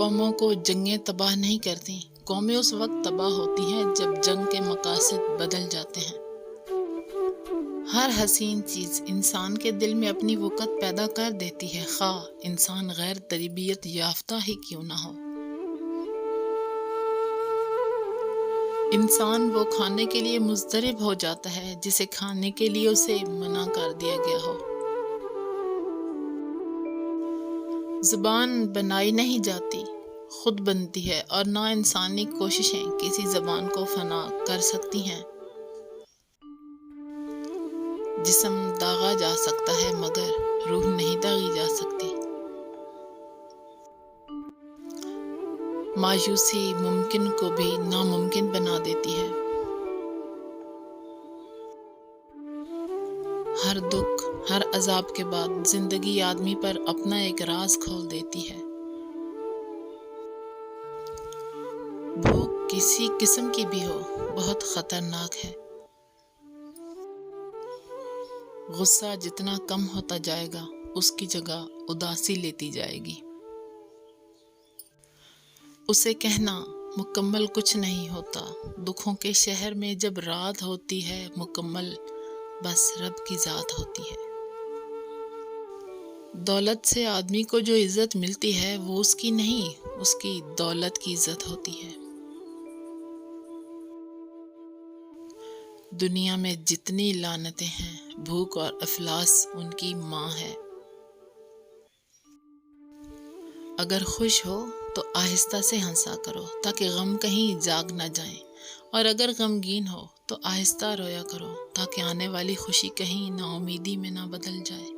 قوموں کو جنگیں تباہ نہیں کرتی، قومیں اس وقت تباہ ہوتی ہیں جب جنگ کے مقاصد بدل جاتے ہیں۔ ہر حسین چیز انسان کے دل میں اپنی وقت پیدا کر دیتی ہے، خواہ انسان غیر تربیت یافتہ ہی کیوں نہ ہو۔ انسان وہ کھانے کے لیے مضطرب ہو جاتا ہے جسے کھانے کے لیے اسے منع کر دیا گیا ہو۔ زبان بنائی نہیں جاتی، خود بنتی ہے، اور نہ انسانی کوششیں کسی زبان کو فنا کر سکتی ہیں۔ جسم داغا جا سکتا ہے مگر روح نہیں داغی جا سکتی۔ مایوسی ممکن کو بھی ناممکن بنا دیتی ہے۔ ہر دکھ، ہر عذاب کے بعد زندگی آدمی پر اپنا ایک راز کھول دیتی ہے۔ بھوک کسی قسم کی بھی ہو بہت خطرناک ہے۔ غصہ جتنا کم ہوتا جائے گا اس کی جگہ اداسی لیتی جائے گی۔ اسے کہنا مکمل کچھ نہیں ہوتا، دکھوں کے شہر میں جب رات ہوتی ہے مکمل بس رب کی ذات ہوتی ہے۔ دولت سے آدمی کو جو عزت ملتی ہے وہ اس کی نہیں، اس کی دولت کی عزت ہوتی ہے۔ دنیا میں جتنی لعنتیں ہیں بھوک اور افلاس ان کی ماں ہے۔ اگر خوش ہو تو آہستہ سے ہنسا کرو تاکہ غم کہیں جاگ نہ جائیں، اور اگر غمگین ہو تو آہستہ رویا کرو تاکہ آنے والی خوشی کہیں نا امیدی میں نہ بدل جائے۔